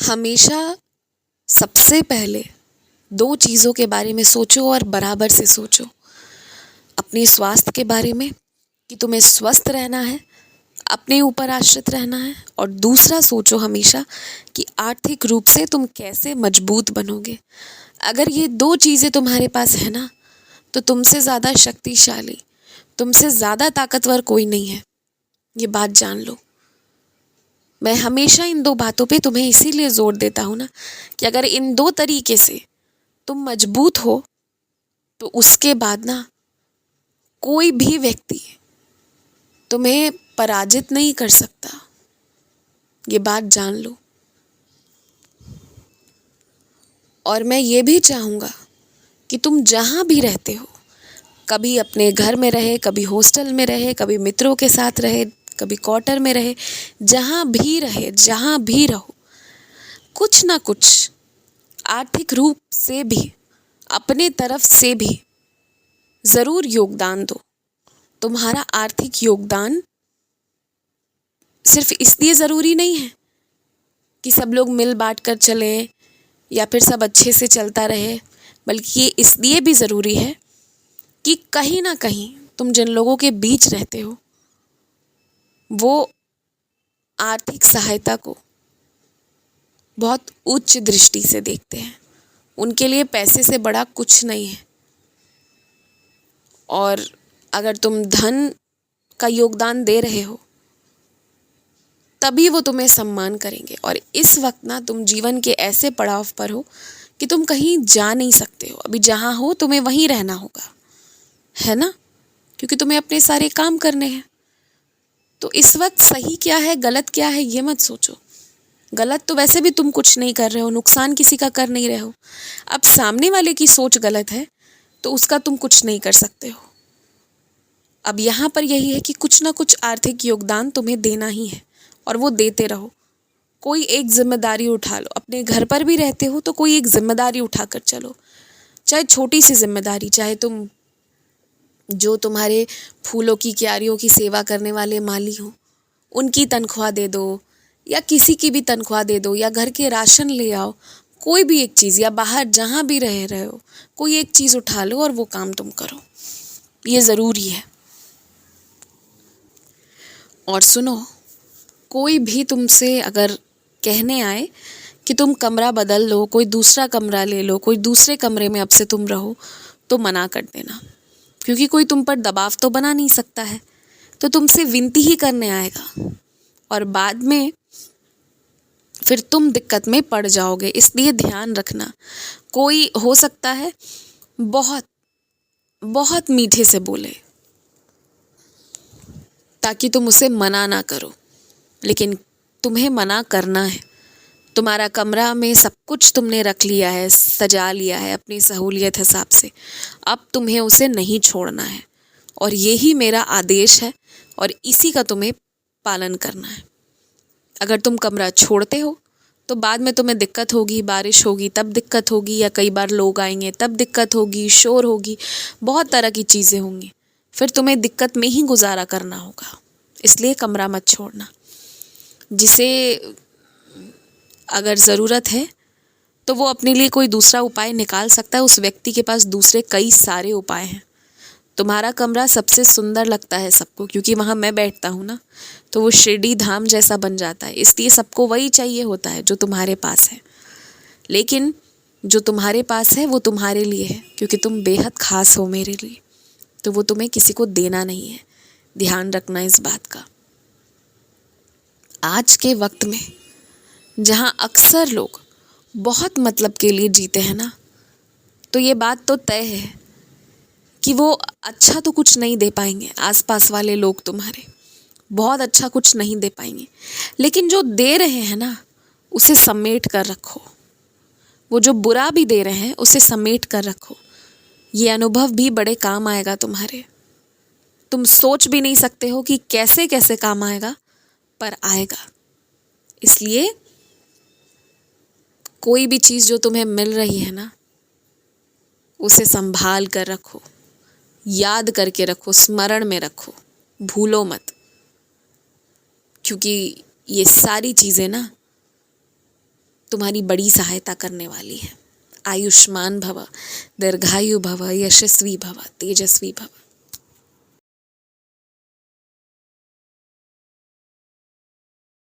हमेशा सबसे पहले दो चीज़ों के बारे में सोचो और बराबर से सोचो। अपने स्वास्थ्य के बारे में कि तुम्हें स्वस्थ रहना है, अपने ऊपर आश्रित रहना है, और दूसरा सोचो हमेशा कि आर्थिक रूप से तुम कैसे मजबूत बनोगे। अगर ये दो चीज़ें तुम्हारे पास है ना, तो तुमसे ज़्यादा शक्तिशाली, तुमसे ज़्यादा ताकतवर कोई नहीं है। ये बात जान लो। मैं हमेशा इन दो बातों पे तुम्हें इसीलिए जोर देता हूँ ना, कि अगर इन दो तरीके से तुम मजबूत हो तो उसके बाद ना कोई भी व्यक्ति तुम्हें पराजित नहीं कर सकता। ये बात जान लो। और मैं ये भी चाहूँगा कि तुम जहाँ भी रहते हो, कभी अपने घर में रहे, कभी हॉस्टल में रहे, कभी मित्रों के साथ रहे, कभी क्वार्टर में रहे, जहाँ भी रहे, जहाँ भी रहो, कुछ ना कुछ आर्थिक रूप से भी, अपने तरफ से भी ज़रूर योगदान दो। तुम्हारा आर्थिक योगदान सिर्फ इसलिए ज़रूरी नहीं है कि सब लोग मिल बांट कर चलें या फिर सब अच्छे से चलता रहे, बल्कि ये इसलिए भी ज़रूरी है कि कहीं ना कहीं तुम जिन लोगों के बीच रहते हो वो आर्थिक सहायता को बहुत उच्च दृष्टि से देखते हैं। उनके लिए पैसे से बड़ा कुछ नहीं है। और अगर तुम धन का योगदान दे रहे हो तभी वो तुम्हें सम्मान करेंगे। और इस वक्त ना तुम जीवन के ऐसे पड़ाव पर हो कि तुम कहीं जा नहीं सकते हो। अभी जहाँ हो तुम्हें वहीं रहना होगा, है ना, क्योंकि तुम्हें अपने सारे काम करने हैं। तो इस वक्त सही क्या है, गलत क्या है, ये मत सोचो। गलत तो वैसे भी तुम कुछ नहीं कर रहे हो, नुकसान किसी का कर नहीं रहे हो। अब सामने वाले की सोच गलत है तो उसका तुम कुछ नहीं कर सकते हो। अब यहाँ पर यही है कि कुछ ना कुछ आर्थिक योगदान तुम्हें देना ही है और वो देते रहो। कोई एक जिम्मेदारी उठा लो। अपने घर पर भी रहते हो तो कोई एक जिम्मेदारी उठा कर चलो, चाहे छोटी सी जिम्मेदारी, चाहे तुम जो तुम्हारे फूलों की क्यारियों की सेवा करने वाले माली हो उनकी तनख्वाह दे दो, या किसी की भी तनख्वाह दे दो, या घर के राशन ले आओ। कोई भी एक चीज़, या बाहर जहाँ भी रह रहे हो कोई एक चीज़ उठा लो और वो काम तुम करो। ये ज़रूरी है। और सुनो, कोई भी तुमसे अगर कहने आए कि तुम कमरा बदल लो, कोई दूसरा कमरा ले लो, कोई दूसरे कमरे में अब से तुम रहो, तो मना कर देना। क्योंकि कोई तुम पर दबाव तो बना नहीं सकता है, तो तुमसे विनती ही करने आएगा और बाद में फिर तुम दिक्कत में पड़ जाओगे। इसलिए ध्यान रखना। कोई हो सकता है बहुत बहुत मीठे से बोले ताकि तुम उसे मना ना करो, लेकिन तुम्हें मना करना है। तुम्हारा कमरा में सब कुछ तुमने रख लिया है, सजा लिया है अपनी सहूलियत हिसाब से। अब तुम्हें उसे नहीं छोड़ना है और यही मेरा आदेश है और इसी का तुम्हें पालन करना है। अगर तुम कमरा छोड़ते हो तो बाद में तुम्हें दिक्कत होगी, बारिश होगी तब दिक्कत होगी, या कई बार लोग आएंगे तब दिक्कत होगी, शोर होगी, बहुत तरह की चीज़ें होंगी। फिर तुम्हें दिक्कत में ही गुजारा करना होगा। इसलिए कमरा मत छोड़ना। जिसे अगर ज़रूरत है तो वो अपने लिए कोई दूसरा उपाय निकाल सकता है। उस व्यक्ति के पास दूसरे कई सारे उपाय हैं। तुम्हारा कमरा सबसे सुंदर लगता है सबको, क्योंकि वहाँ मैं बैठता हूँ ना, तो वो शिरडी धाम जैसा बन जाता है। इसलिए सबको वही चाहिए होता है जो तुम्हारे पास है। लेकिन जो तुम्हारे पास है वो तुम्हारे लिए है, क्योंकि तुम बेहद खास हो मेरे लिए। तो वो तुम्हें किसी को देना नहीं है। ध्यान रखना इस बात का। आज के वक्त में जहाँ अक्सर लोग बहुत मतलब के लिए जीते हैं ना, तो ये बात तो तय है कि वो अच्छा तो कुछ नहीं दे पाएंगे। आसपास वाले लोग तुम्हारे बहुत अच्छा कुछ नहीं दे पाएंगे, लेकिन जो दे रहे हैं ना उसे समेट कर रखो। वो जो बुरा भी दे रहे हैं उसे समेट कर रखो। ये अनुभव भी बड़े काम आएगा तुम्हारे। तुम सोच भी नहीं सकते हो कि कैसे कैसे काम आएगा, पर आएगा। इसलिए कोई भी चीज़ जो तुम्हें मिल रही है ना उसे संभाल कर रखो, याद करके रखो, स्मरण में रखो, भूलो मत। क्योंकि ये सारी चीज़ें ना तुम्हारी बड़ी सहायता करने वाली है। आयुष्मान भव, दीर्घायु भव, यशस्वी भव, तेजस्वी भव।